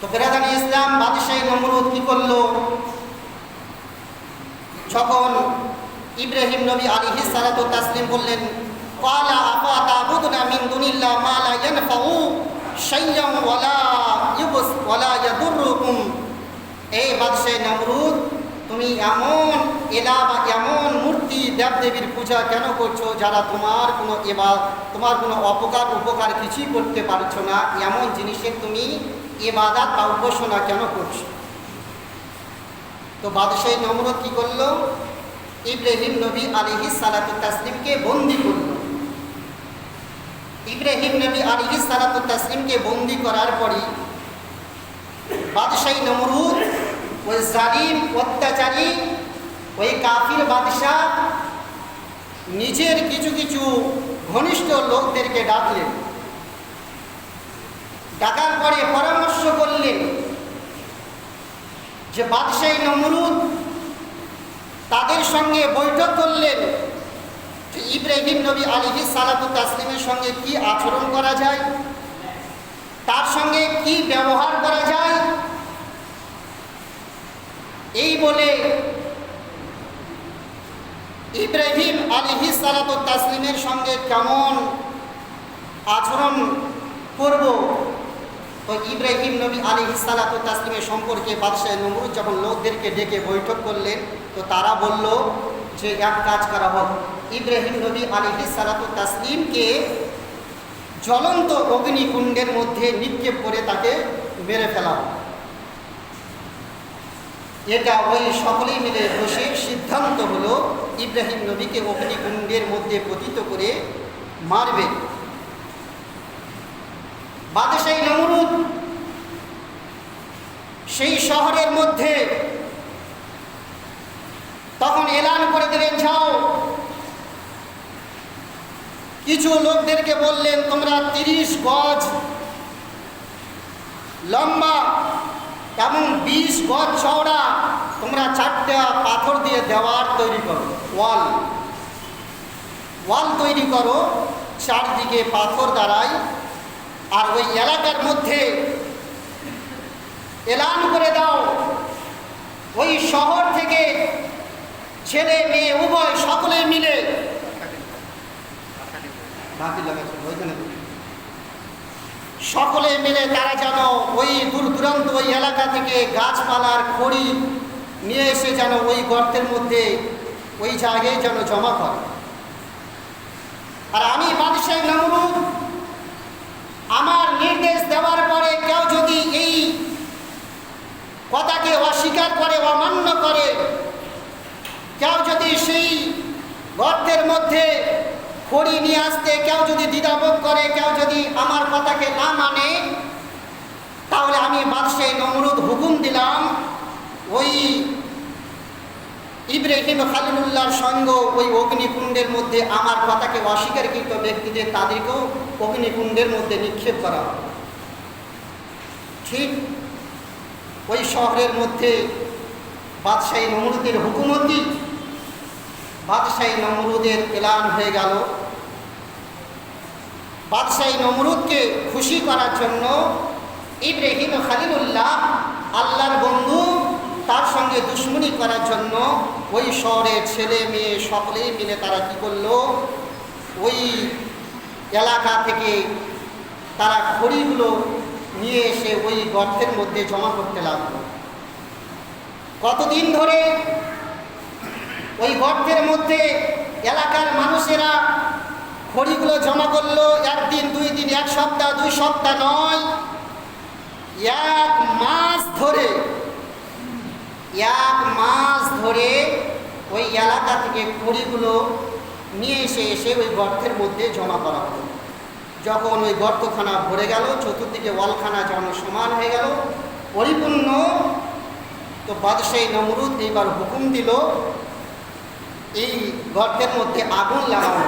তো বেরাদানি ইসলাম, বাদশাহ নমরুদ কি করলো? যখন ইব্রাহিম নবী আলাইহিস সালাতু তাসলিম বললেন, ক্বালা আফা তা'বুদুনা মিন দুনিল্লাহ মা লা ইয়ানফাউ শাইয়্যান ওয়ালা ইয়াদুররুকুম। এই বাদশাহ নমরুদ, তুমি এমন এলাহ বা এমন মূর্তি দেবদেবীর পূজা কেন করছো যারা তোমার কোনো অপকার উপকার কিছুই করতে পারছো না? এমন জিনিসের তুমি ইবাদত বা উপাসনা কেন করছো? তো বাদশাহ নমরুদ কি করলো? ইব্রাহিম নবী আলাইহিস সালাতু তাসলিমকে বন্দী করলো। ইব্রাহিম নবী আলাইহিস সালাতু তাসলিমকে বন্দী করার পরই বাদশাহ নমরুদ ওই জালিম অত্যাচারী ওই কাফির বাদশাহ নিজের কিছু কিছু ঘনিষ্ঠ লোকদেরকে ডাকলেন। ডাকার পরে পরামর্শ করলেন যে বাদশাহ নমরুদ তাদের সঙ্গে বৈঠক করলেন যে ইব্রাহিম নবী আলাইহিস সালাতু তাসলিমের সঙ্গে কি আচরণ করা যায়, তার সঙ্গে কি ব্যবহার করা যায়। এই বলে ইব্রাহিম আলাইহিস সালাতু তাসলিমের সঙ্গে কেমন আচরণ করব, তো ইব্রাহিম নবী আলাইহিস সালাতু তাসলিমের সম্পর্কে বাদশাহ নমরুদ যখন লোকদেরকে ডেকে বৈঠক করলেন, তো তারা বলল যে এক কাজ করা হোক, ইব্রাহিম নবী আলাইহিস সালাতু তাসলিমকে জ্বলন্ত অগ্নিকুণ্ডের মধ্যে নিক্ষেপ করে তাকে মেরে ফেলা হোক। এটা ওই সকলেই মিলে বসে সিদ্ধান্ত হলো ইব্রাহিম নবীকে অগ্নিকুণ্ডের মধ্যে পতিত করে মারবে। বাদশাহ নমরুদ সেই শহরের মধ্যে তখন এলান করে দিলেন, যাও। কিছু লোকদেরকে বললেন, তোমরা 30 গজ লম্বা এবং 20 গজ চওড়া তোমরা 4টা পাথর দিয়ে দেওয়াল তৈরি করো, ওয়াল তৈরি করো, চারদিকে পাথর দ্বারাই। আর ওই এলাকার মধ্যে এলান করে দাও, ওই শহর থেকে ছেলে মেয়ে উভয় সকলে মিলে তারা যেন ওই দূর দূরান্ত ওই এলাকা থেকে গাছপালার খড়ি নিয়ে এসে যেন ওই গর্তের মধ্যে ওই জায়গায় যেন জমা করে। আর আমি বাদশাহ নমরুদ আমার নির্দেশ দেওয়ার পরে কেউ যদি এই কথাকে অস্বীকার করে, অমান্য করে, কেউ যদি সেই গর্তের মধ্যে খড়ি নিয়ে আসতে কেউ যদি দ্বিধাবোধ করে, কেউ যদি আমার কথাকে না মানে, তাহলে আমি বাদশাহ নমরুদ হুকুম দিলাম ওই ইব্রাহিম খলিলুল্লাহর সঙ্গ ওই অগ্নিকুণ্ডের মধ্যে আমার কথাকে অস্বীকারকৃত ব্যক্তিদের তাদেরকেও অগ্নিকুণ্ডের মধ্যে নিক্ষেপ করা হবে। ঠিক ওই শহরের মধ্যে বাদশাহ নমরুদের হুকুমতি, বাদশাহ নমরুদের এলান হয়ে গেল। বাদশাহ নমরুদকে খুশি করার জন্য ইব্রাহিম খলিলুল্লাহ আল্লাহর বন্ধু, তার সঙ্গে দুশ্মনী করার জন্য ওই শহরের ছেলে মেয়ে সকলেই মিলে তারা কী করলো, ওই এলাকা থেকে তারা খড়িগুলো নিয়ে এসে ওই গর্তের মধ্যে জমা করতে লাগলো। কতদিন ধরে ওই গর্তের মধ্যে এলাকার মানুষেরা খড়িগুলো জমা করলো? 1 দিন 2 দিন, 1 সপ্তাহ 2 সপ্তাহ নয়, 1 মাস ধরে, 1 মাস ধরে ওই এলাকা থেকে খড়িগুলো নিয়ে এসে ওই গর্তের মধ্যে জমা করা হলো। যখন ওই গর্তখানা ভরে গেল, চতুর্দিকে ওয়ালখানা যখন সমান হয়ে গেল, পরিপূর্ণ, তো বাদশাহ নমরুদ এইবার হুকুম দিল এই গর্তের মধ্যে আগুন লাগানো।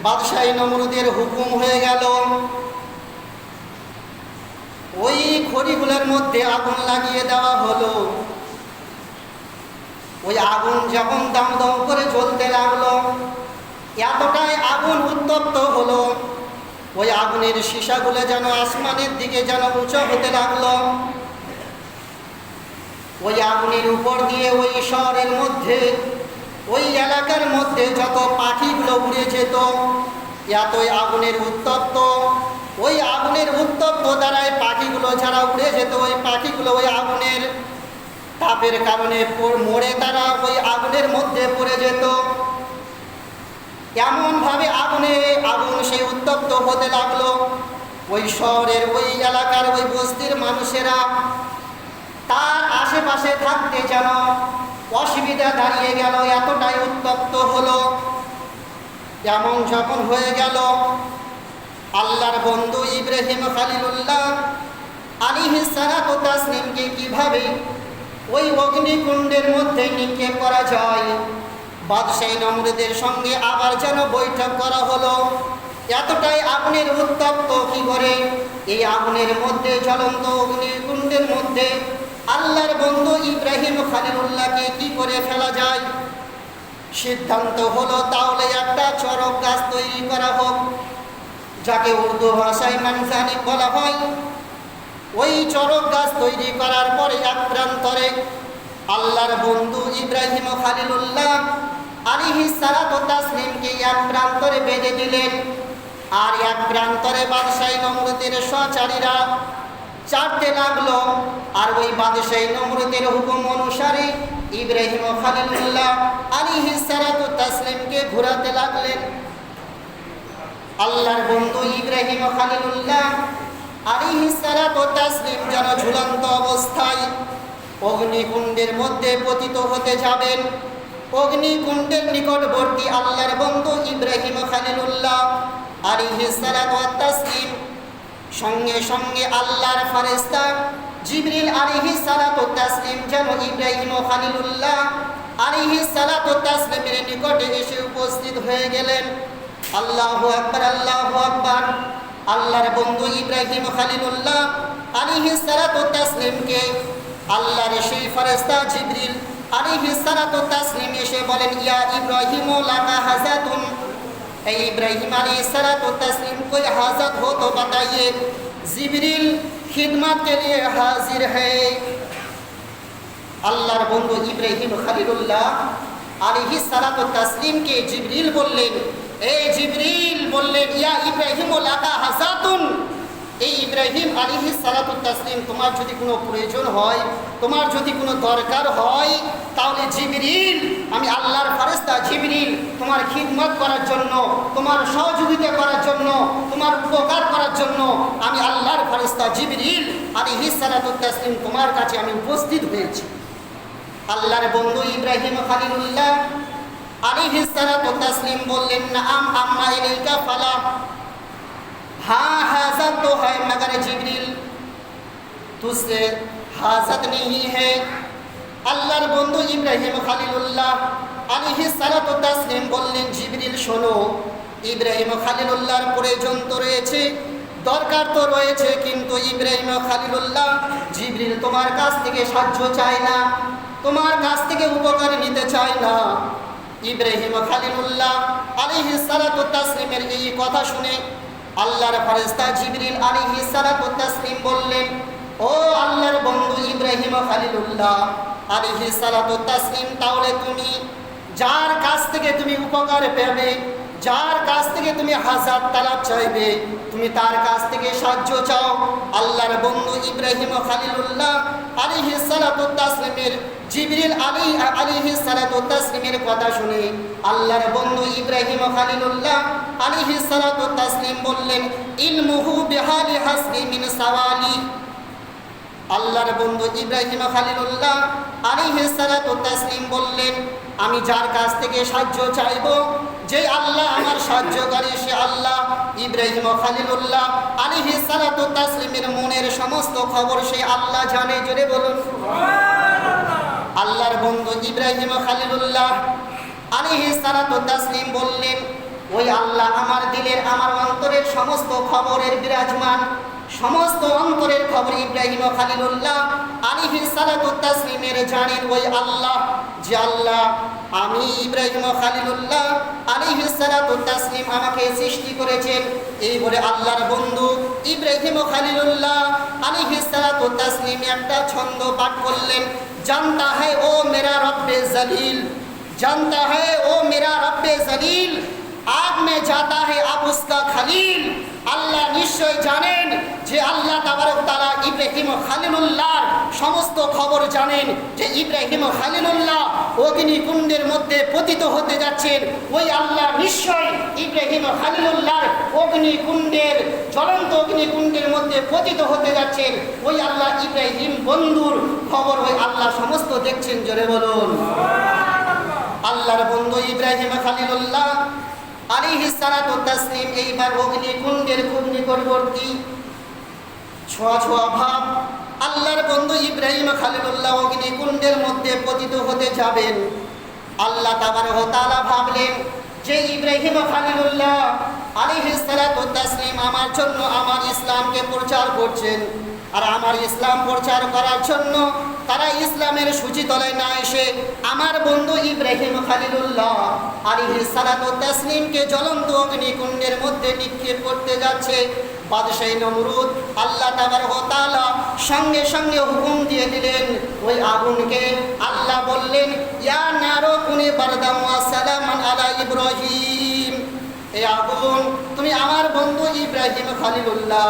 বাদশাহ নমরুদের হুকুম হয়ে গেল, ওই খড়িগুলোর মধ্যে আগুন লাগিয়ে দেওয়া হলো। ওই আগুন যখন দম দম করে জ্বলতে লাগলো, এতটাই আগুন উত্তপ্ত হলো ওই আগুনের সীসাগুলো যেন আসমানের দিকে যেন উঁচু হতে লাগলো। ওই আগুনের উপর দিয়ে ওই শহরের মধ্যে, ওই এলাকার মধ্যে যত পাখিগুলো উড়ে যেত, এতই আগুনের উত্তপ্ত। ওই আগুনের উত্তপ্ত দ্বারাই পাখিগুলো যারা উড়ে যেত, ওই পাখিগুলো ওই আগুনের তাপের কারণে মরে তারা ওই আগুনের মধ্যে পড়ে যেত। এমনভাবে আগুন সেই উত্তপ্ত হতে লাগলো। ওই শহরের, ওই এলাকার, ওই বস্তির মানুষেরা তার আশেপাশে থাকতে যেন অসুবিধা দাঁড়িয়ে গেল, এতটাই উত্তপ্ত হলো। এমন যখন হয়ে গেল, আল্লাহর বন্ধু ইব্রাহিম খলিলুল্লাহ আলাইহিস সালাতু তাসলিমকে কিভাবে ওই অগ্নিকুণ্ডের মধ্যে নিক্ষেপ করা যায়, বাদশাহ নমরুদের সঙ্গে আবার যেন বৈঠক করা হলো। এতটাই আগুনের উত্তপ্ত, কি করে এই আগুনের মধ্যে, জ্বলন্ত অগ্নিকুণ্ডের মধ্যে আল্লাহর বন্ধু ইব্রাহিম খলিলুল্লাহকে কি করে ফেলা যায়। সিদ্ধান্ত হলো তাহলে একটা চরক গাছ তৈরি করা হোক, যাকে উর্দু ভাষায় মানজানি বলা হয়। ওই চরক গাছ তৈরি করার পরে এক প্রান্তরে আল্লাহর বন্ধু ইব্রাহিম খলিলুল্লাহ আলাইহিস সালাতু তাসলিমকে এক প্রান্তরে বেঁধে দিলেন, আর এক প্রান্তরে বাদশাহ নমরুদের সহচারীরা চাটতে লাগলো। আর ওই বাদশাহ নমরুদের হুকুম অনুসারে ইব্রাহিম খলিলুল্লাহ আলাইহিস সালাতু তাসলিমকে ঘোরাতে লাগলেন। আল্লাহর বন্ধু ইব্রাহিম খলিলুল্লাহ আলাইহিস সালাতু তাসলিম যেন ঝুলন্ত অবস্থায় অগ্নিকুণ্ডের মধ্যে পতিত হতে যাবেন। অগ্নিকুণ্ডের নিকটবর্তী আল্লাহর বন্ধু ইব্রাহিম খলিলুল্লাহ আলাইহিস সালাতু তাসলিম সঙ্গে সঙ্গে আল্লাহর ফেরেশতা জিবরিল আলাইহিস সালাতু তাসলিম যেন ইব্রাহিম খলিলুল্লাহ আলাইহিস সালাতু তাসলিমের নিকটে এসে উপস্থিত হয়ে গেলেন। আল্লাহু আকবার, আল্লাহু আকবার। আল্লাহর বন্ধু ইব্রাহিম খলিলুল্লাহ আলাইহিস সালাতু তাসলিমকে আল্লাহর সেই ফেরেশতা জিবরিল আলাইহিস সালাতু তাসলিম এসে বলেন, ইয়া ইব্রাহিম লাকা হাজাতুন, এই ইব্রাহিম আলাইহিস সালাতু তাসলিম कोई हाजत हो तो बताइए, जिब्रील खिदमत के लिए हाजिर है। আল্লাহর বন্ধু ইব্রাহিম খলিলুল্লাহ আলাইহিস সালাতু তাসলিমকে জিবরিল বললেন, এই জিবরিল বললেন, ইয়া ইব্রাহিম লাকা হাজাতুন, এই ইব্রাহিম আলাইহিস সালাতু তাসলিম তোমার যদি কোনো প্রয়োজন হয়, তোমার যদি কোনো দরকার হয়, তাহলে জিবরিল, আমি আল্লাহর ফেরেশতা জিবরিল তোমার খিদমত করার জন্য, তোমার সহযোগিতা করার জন্য, তোমার উপকার করার জন্য আমি আল্লাহর ফেরেশতা জিবরিল আলাইহিস সালাতু তাসলিম তোমার কাছে আমি উপস্থিত হয়েছি। আল্লাহর বন্ধু ইব্রাহিম খলিলুল্লাহ আলাইহিস সালাতু তাসলিম বললেন, নাআম আম্মা ইলাইকা ফালা, हाँ हाजत तो है मगर जिब्रील तुझसे हाजत नहीं है। আল্লাহর বন্ধু ইব্রাহিম খলিলুল্লাহ আলাইহিস সালাতু তাসলিম বললেন, জিবরিল শোনো, ইব্রাহিম খলিলুল্লাহর প্রয়োজন তো রয়েছে, দরকার তো রয়েছে, কিন্তু ইব্রাহিম খলিলুল্লাহ জিবরিল তোমার কাছ থেকে সাহায্য চায় না, তোমার কাছ থেকে উপকার নিতে চায় না। ইব্রাহিম খলিলুল্লাহ আলাইহিস সালাতু তাসলিমের এই কথা শুনে আল্লাহর ফেরেশতা জিবরিল আলাইহিস সালাতু তাসলিম বললেন, ও আল্লাহর বন্ধু ইব্রাহিম খলিলুল্লাহ আলাইহিস সালাতু তাসলিম, তাহলে তুমি যার কাছ থেকে তুমি উপকার পাবে, যার কাছ থেকে তুমি হাজাত তালাব চাইবে, তুমি তার কাছ থেকে সাহায্য চাও। আল্লাহর বন্ধু ইব্রাহিম খলিলুল্লাহ আলাইহিস সালাতু তাসলিমের জিবরিল আলাইহিস সালাতু তাসলিমের কথা শুনে আল্লাহর বন্ধু ইব্রাহিম খলিলুল্লাহ আলাইহিস সালাতু তাসলিম বললেন, ইলমুহু বিহালি হাসবি মিন সাওয়ালি। আল্লাহর বন্ধু ইব্রাহিম খলিলুল্লাহ আলাইহিস সালাতু তাসলিম বললেন, আমি যার কাছ থেকে সাহায্য চাইব, যে আল্লাহ আমার সাহায্যকারী, সে আল্লাহ। ইব্রাহিম খলিলুল্লাহ আলাইহিস সালাতু তাসলিমের মনের সমস্ত খবর সে আল্লাহ জানে। জোরে বলুন সুবহানাল্লাহ। আল্লাহর বন্ধু ইব্রাহিম খলিলুল্লাহ আলাইহিস সালাতু তাসলিম বললেন, ওই আল্লাহ আমার দিলের, আমার অন্তরের সমস্ত খবরের বিরাজমান, সমস্ত অন্তরের খবর ইব্রাহিম খলিলুল্লাহ আলাইহিস সালাতু তাসলিমের জানেন ওই আল্লাহ, যে আল্লাহ আমি ইব্রাহিম খলিলুল্লাহ আলাইহিস সালাতু তাসলিম আমাকে সৃষ্টি করেছেন। এই বলে আল্লাহর বন্ধু ইব্রাহিম খলিলুল্লাহ আলাইহিস সালাতু তাসলিম একটা ছন্দ পাঠ করলেন, জানতা है ओ मेरा रब्बे जलील, जानता है ओ मेरा रब्बे जलील, आग में जाता है अब उसका खलील। আল্লাহ নিশ্চয় জানেন যে আল্লাহ তাবারক তাআলা ইব্রাহিম খলিলুল্লাহর সমস্ত খবর জানেন, যে ইব্রাহিম খলিলুল্লাহ অগ্নিকুণ্ডের মধ্যে পতিত হতে যাচ্ছেন। ওই আল্লাহ নিশ্চয় ইব্রাহিম খলিলুল্লাহর অগ্নিকুণ্ডের জ্বলন্ত অগ্নিকুণ্ডের মধ্যে পতিত হতে যাচ্ছেন। ওই আল্লাহ ইব্রাহিম বন্ধুর খবর ওই আল্লাহ সমস্ত দেখছেন। জোরে বলুন আল্লাহর বন্ধু ইব্রাহিম খলিলুল্লাহ আলাইহিস সালাতু তাসলিম এইবার অগ্নিকুণ্ডের খুব নিকটবর্তী, ছোঁয়া ছোঁয়া ভাব। আল্লাহর বন্ধু ইব্রাহিম খলিলুল্লাহ অগ্নিকুণ্ডের মধ্যে পতিত হতে যাবেন। আল্লাহ তাবারক ওয়া তাআলা ভাবলেন যে ইব্রাহিম খলিলুল্লাহ আলাইহিস সালাতু তাসলিম আমার জন্য আমার ইসলামকে প্রচার করছেন, আর আমার ইসলাম প্রচার করার জন্য তারা ইসলামের সূচিতলায় না এসে আমার বন্ধু ইব্রাহিম খলিলুল্লাহ আলাইহিস সালাতু তাসলিমকে জ্বলন্ত অগ্নিকুণ্ডের মধ্যে নিক্ষেপ করতে যাচ্ছে। বাদশাহ নমরুদ আল্লাহ তাবারক ওয়া তাআলা সঙ্গে সঙ্গে হুকুম দিয়ে দিলেন ওই আগুনকে। আল্লাহ বললেন, ইয়া নারু কুনি বারদাম ওয়া সালামান আলা ইব্রাহিম, এই আগুন তুমি আমার বন্ধু ইব্রাহিম খলিলুল্লাহ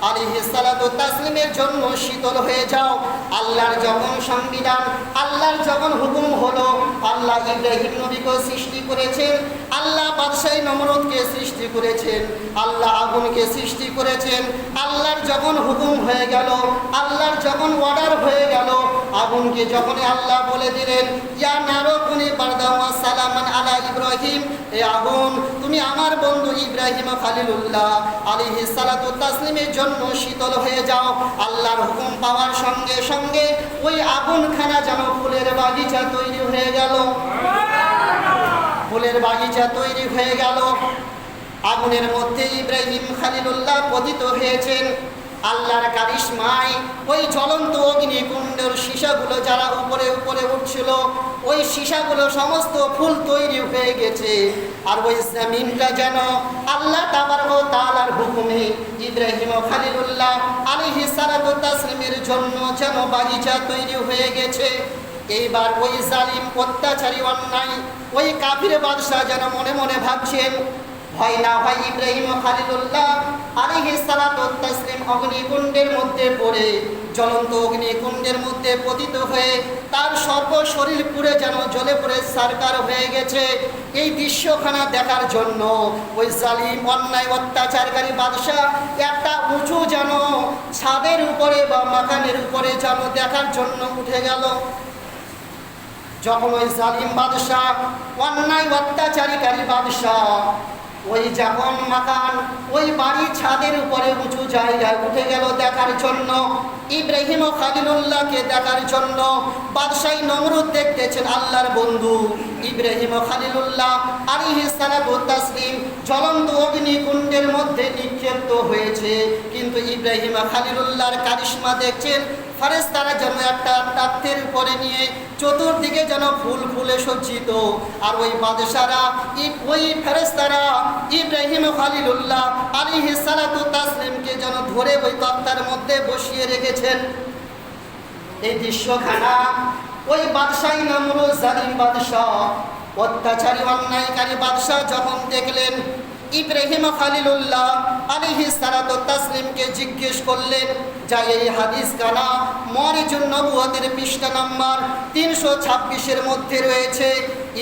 আলাইহিস সালাতু তাসলিমের জন্য শীতল হয়ে যাও। আল্লাহর যখন সংবিধান, আল্লাহর যখন হুকুম হলো, আল্লাহ ইব্রাহিম নবীকে সৃষ্টি করেছেন, আল্লাহ বাদশাহ নমরুদকে সৃষ্টি করেছেন, আল্লাহ আগুনকে সৃষ্টি করেছেন। আল্লাহর যখন হুকুম হয়ে গেল, আল্লাহর যখন অর্ডার হয়ে গেল, আগুনকে যখন আল্লাহ বলে দিলেন, ইয়া নারু কুনি বারদাম ওয়া সালামান আলা ইব্রাহিম, এই আগুন তুমি আমার বন্ধু ইব্রাহিম খলিলুল্লাহ আলাইহিস সালাতু তাসলিমের জন্য শীতল হয়ে যাও। আল্লাহর হুকুম পাওয়ার সঙ্গে সঙ্গে ওই আগুনখানা যেন ফুলের বাগিচা তৈরি হয়ে গেল, ফুলের বাগিচা তৈরি হয়ে গেল। আগুনের মধ্যে ইব্রাহিম খলিলুল্লাহ পতিত হয়েছেন। আল্লাহর কারিশমায় ওই জ্বলন্ত অগ্নিকুণ্ডের সীসাগুলো যারা উপরে উপরে উঠছিল, ওই সীসাগুলো সমস্ত ফুল তৈরি হয়ে গেছে। আর ওই জমিনটা যেন আল্লাহ তাবারক ওয়া তাআলার হুকুমে ইব্রাহিম খলিলুল্লাহ আলাইহিস সালাতু তাসলিমের জন্য যেন বাগিচা তৈরি হয়ে গেছে। এইবার ওই জালিম অত্যাচারী অন্যায় ওই কাফির বাদশা যেন মনে মনে ভাবছেন, হয় না হয় ইব্রাহিম খলিলুল্লাহ আলাইহিস সালাতু তাসলিম অগ্নিকুণ্ডের মধ্যে পড়ে, জ্বলন্ত অগ্নিকুণ্ডের মধ্যে পতিত হয়ে তার সর্ব শরীর পুড়ে যেন জ্বলে পুড়ে ছারখার হয়ে গেছে। এই দৃশ্যখানা দেখার জন্য ওই জালিম অন্যায় অত্যাচারকারী বাদশা একটা উঁচু যেন ছাদের উপরে বা মাকানের উপরে যেন দেখার জন্য উঠে গেল। যখন ওই জালিম বাদশা অন্যায় অত্যাচারীকারী বাদশা ওই যখন মাকান ওই বাড়ির ছাদের উপরে উঁচু জায়গায় উঠে গেল দেখার জন্য, ইব্রাহিম খলিলুল্লাহকে দেখার জন্য। বাদশাহ নমরুদ দেখতেছেন আল্লাহর বন্ধু ইব্রাহিম খলিলুল্লাহ আলাইহিস সালাতু তাসলিম জ্বলন্ত অগ্নিকুণ্ডের মধ্যে নিক্ষিপ্ত হয়েছে, কিন্তু ইব্রাহিম খলিলুল্লাহর কারিশমা দেখছেন। ফেরেশতারা যেন একটা তাত্তের উপরে নিয়ে চতুর্দিকে যেন ফুল ফুলে সজ্জিত, আর ওই বাদশারা ওই ফেরেশতারা ইব্রাহিম খলিলুল্লাহ আলাইহিস সালাতু তাসলিমকে যেন ধরে ওই তক্তার মধ্যে বসিয়ে রেখেছেন। এই দৃশ্যখানা ওই বাদশাহ নমরুদ জালিম বাদশাহ অত্যাচারী অন্যায়কারী বাদশাহ যখন দেখলেন, ইব্রাহিম খলিলুল্লাহ আলাইহিস সালাতু তাসলিমকে জিজ্ঞেস করলেন, যা এই হাদিস কানা মরিজুন নবুয়তের পৃষ্ঠা নাম্বার 326-এর মধ্যে রয়েছে।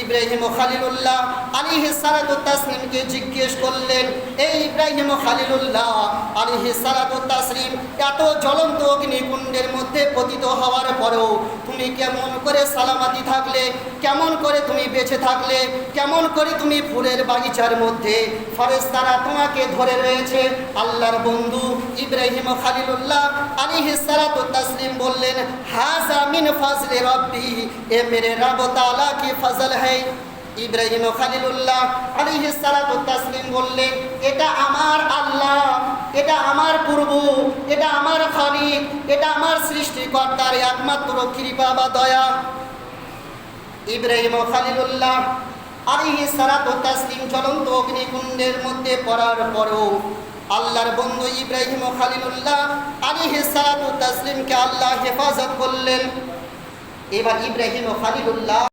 ইব্রাহিম খলিলুল্লাহ আলাইহিস সালাতু তাসলিমকে জিজ্ঞেস করলেন, এই ইব্রাহিম খলিলুল্লাহ আলাইহিস সালাতু তাসলিম এত জ্বলন্ত অগ্নিকুণ্ডের মধ্যে পতিত হওয়ার পরেও তুমি কেমন করে সালামতি থাকলে, কেমন করে তুমি বেঁচে থাকলে, কেমন করে তুমি ফুলের বাগিচার মধ্যে ফেরেশতারা তোমাকে ধরে রয়েছে? আল্লাহর বন্ধু ইব্রাহিম খলিলুল্লাহ আলাইহিস সালাতু তাসলিম বললেন, হাযা মিন ফাজলি রব্বি, এ মেরে রব তাআলা কি ফজল है। ইব্রাহিম খলিলুল্লাহ আলাইহিস সালাতু তাসলিম বললেন, এটা আমার আল্লাহ, এটা আমার প্রভু, এটা আমার খালিক, এটা আমার সৃষ্টিকর্তার একমাত্র কৃপা বা দয়া। ইব্রাহিম খলিলুল্লাহ আলাইহিস সালাতু ওয়াস তাসলিম জ্বলন্ত অগ্নিকুণ্ডের মধ্যে পড়ার পরেও আল্লাহর বন্ধু ইব্রাহিম খলিলুল্লাহ আলাইহিস সালাতু ওয়াস তাসলিমকে আল্লাহ হেফাজত করলেন। এবার ইব্রাহিম খলিলুল্লাহ